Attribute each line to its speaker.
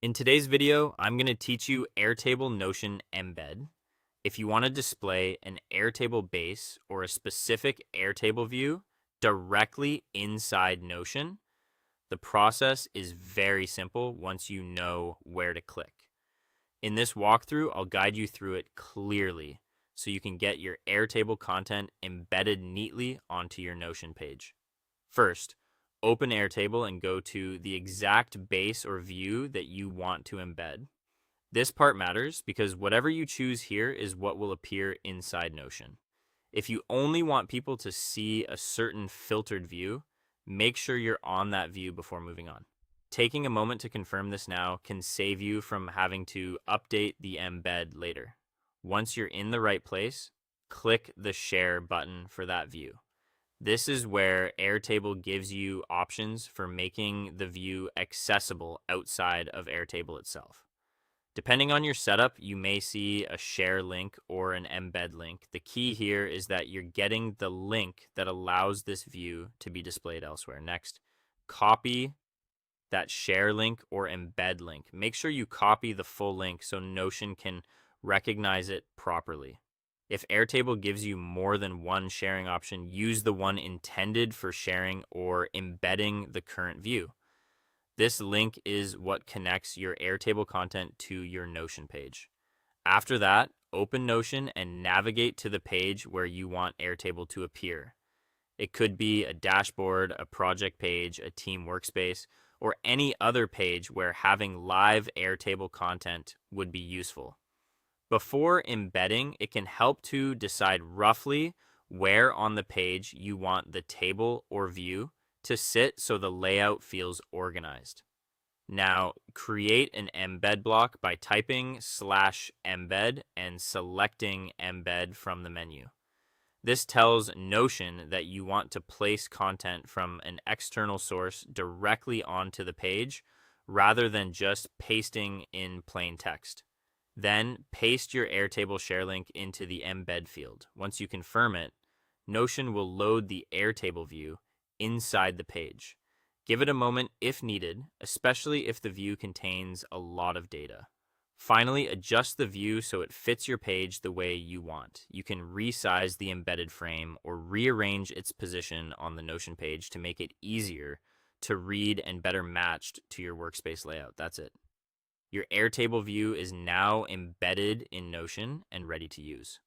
Speaker 1: In today's video, I'm going to teach you Airtable Notion Embed. If you want to display an Airtable base or a specific Airtable view directly inside Notion, the process is very simple once you know where to click. In this walkthrough, I'll guide you through it clearly so you can get your Airtable content embedded neatly onto your Notion page. First, open Airtable and go to the exact base or view that you want to embed. This part matters because whatever you choose here is what will appear inside Notion. If you only want people to see a certain filtered view, make sure you're on that view before moving on. Taking a moment to confirm this now can save you from having to update the embed later. Once you're in the right place, click the share button for that view. This is where Airtable gives you options for making the view accessible outside of Airtable itself. Depending on your setup, you may see a share link or an embed link. The key here is that you're getting the link that allows this view to be displayed elsewhere. Next, copy that share link or embed link. Make sure you copy the full link so Notion can recognize it properly. If Airtable gives you more than one sharing option, use the one intended for sharing or embedding the current view. This link is what connects your Airtable content to your Notion page. After that, open Notion and navigate to the page where you want Airtable to appear. It could be a dashboard, a project page, a team workspace, or any other page where having live Airtable content would be useful. Before embedding, it can help to decide roughly where on the page you want the table or view to sit so the layout feels organized. Now, create an embed block by typing /embed and selecting embed from the menu. This tells Notion that you want to place content from an external source directly onto the page rather than just pasting in plain text. Then paste your Airtable share link into the embed field. Once you confirm it, Notion will load the Airtable view inside the page. Give it a moment if needed, especially if the view contains a lot of data. Finally, adjust the view so it fits your page the way you want. You can resize the embedded frame or rearrange its position on the Notion page to make it easier to read and better matched to your workspace layout. That's it. Your Airtable view is now embedded in Notion and ready to use.